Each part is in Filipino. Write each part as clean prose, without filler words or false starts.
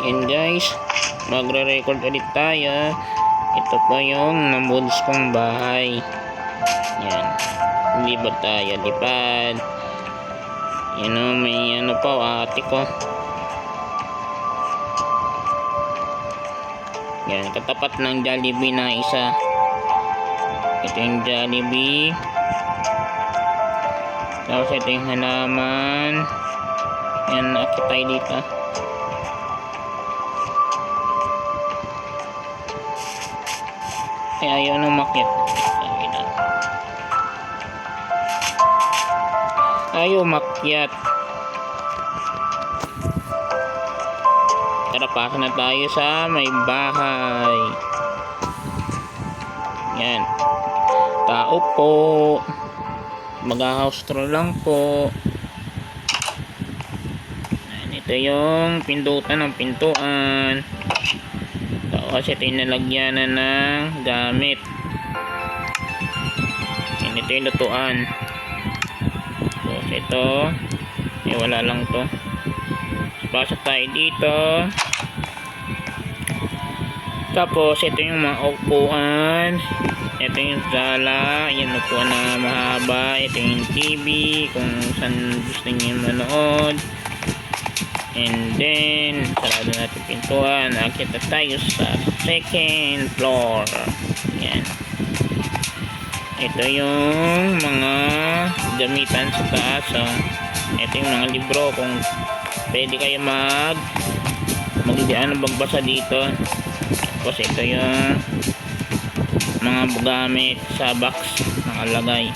Yan guys, magre-record ulit tayo. Ito po yung namulis kong bahay. Yan, lipad tayo, lipad. Yan o, may ano pa, ate ko. Yan, katapat ng Jollibee na isa. Ito yung Jollibee. Tapos ito yung halaman. Yan, akit tayo dito. Ay, ayaw nang makyat. Ayaw makyat. Tara, pasok na tayo sa may bahay. Yan. Tao po. Mag-house tour lang po. Yan, ito yung pindutan ng pintuan. Kasi ito yung nalagyanan ng gamit. Yan, ito yung lutuan. Tapos ito, wala lang to. Pasok tayo dito. Tapos ito yung mga upuan. Ito yung sala. Yan, upuan na mahaba. Ito yung TV kung saan gusto niyo manood. And then, sarado natin pintuan. Akit na tayo sa second floor. Yan. Ito yung mga gamitan sa taas. Ito yung mga libro. Kung pwede kayo magbasa dito. Tapos ito yung mga gamit sa box nakalagay.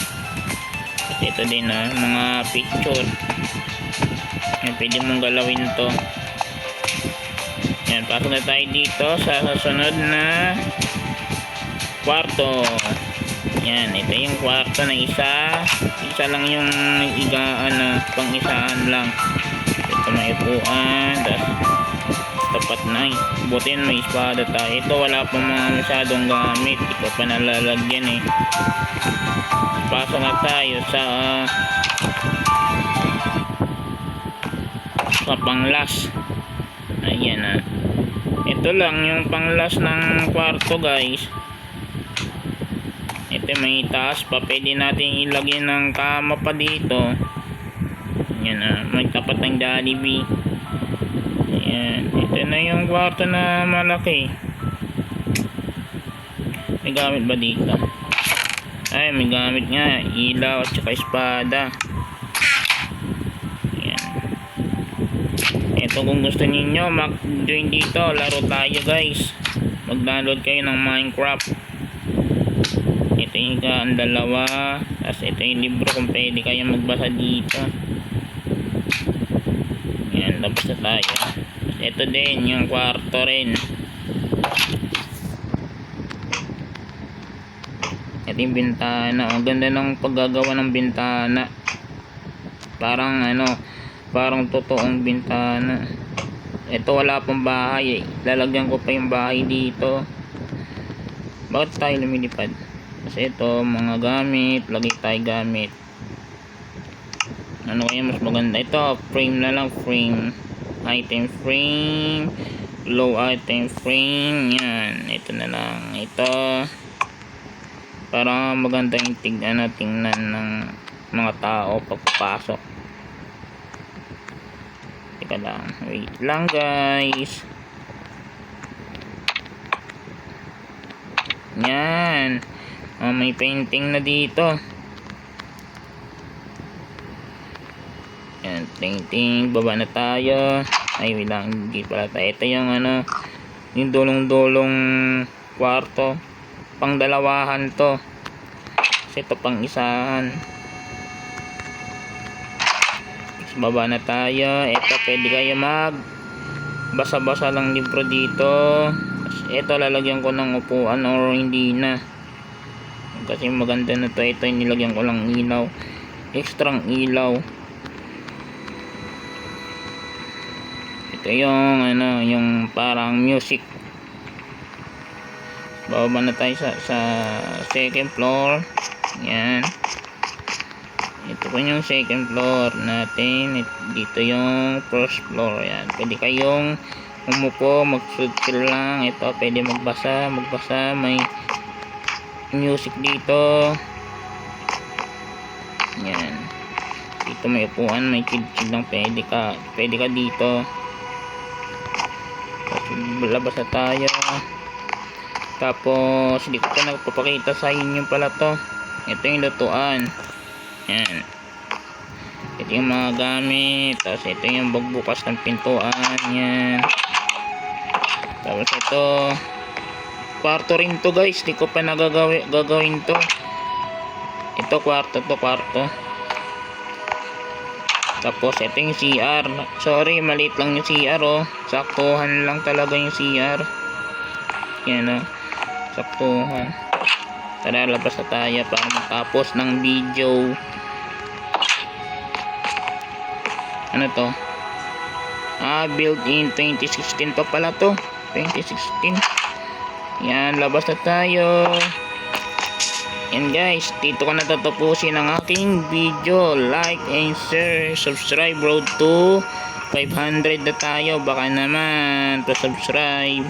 At ito din mga picture. Yan, pwede mong galawin to. Yan, pasok na tayo dito sa susunod na kwarto. Yan, ito yung kwarto na isa lang yung pang isaan lang. Ito may upuan, tapos tapat na buti yun, may espada tayo. Ito wala pa mga masyadong gamit, ito pa nalalagyan pasok na tayo sa panglas. Ayan ito lang yung panglas ng kwarto guys. Ito may taas pa, pwede natin ilagay ng kama pa dito. Ayan may tapat ng Jollibee. Ayan, ito na yung kwarto na malaki. May gamit ba dito? Ay, may gamit nga, ilaw at saka espada. Ito kung gusto niyo mag-join dito, laro tayo guys. Mag-download kayo ng Minecraft. Ito yung ang dalawa. Tapos ito yung libro kung pwede kayo magbasa dito. Yan, tapos na tayo. Ito din yung kwarto rin. Ito yung bintana. Ang ganda ng paggagawa ng bintana. Parang totoong bintana. Ito wala pang bahay lalagyan ko pa yung bahay dito. Bakit tayo lumilipad? Kasi ito mga gamit, lagay tayo gamit. Ano kaya mas maganda? Ito frame na lang, frame, item frame, low item frame. Yan, ito na lang. Ito para maganda yung tingnan ng mga tao pagpapasok. Teka lang, wait lang guys. Yan, may painting na dito. Yan, painting. Baba na tayo. Ay, wait lang, hindi pala tayo. Ito yung yung dulong-dulong kwarto. Pang dalawahan to. Kasi ito pang isahan. Baba na tayo. Ito pwede kayo basa-basa lang libro dito. Ito lalagyan ko ng upuan or hindi na. Kasi maganda na to. Ito yung nilagyan ko lang ilaw. Extrang ilaw. Ito yung yung parang music. Baba na tayo sa second floor. Yan. Ito po yung second floor natin. Dito yung first floor. Yan. Pwede kayong umupo, mag-chill lang. Ito, pwede magbasa, may music dito. Yan. Dito may upuan, may chill lang, pwede ka dito. Tapos labas na tayo. Tapos hindi ko pa nagpapakita sa inyo pala to. Ito yung lutuan. Yan. Ito yung mga gamit. Tapos ito yung pagbukas ng pintuan. Yan. Tapos ito, kwarto rin to guys. Di ko pa gagawin to. Ito kwarto to, kwarto. Tapos ito yung CR. Sorry, maliit lang yung CR oh. Saktuhan lang talaga yung CR. Yan oh. Saktuhan. Tara, labas na tayo para matapos ng video. Ano to? Built in 2016 pa pala to. 2016. Yan, labas na tayo. Yan guys, dito ko natatapusin ang aking video. Like and share, subscribe. Road to 500 na tayo. Baka naman pa subscribe.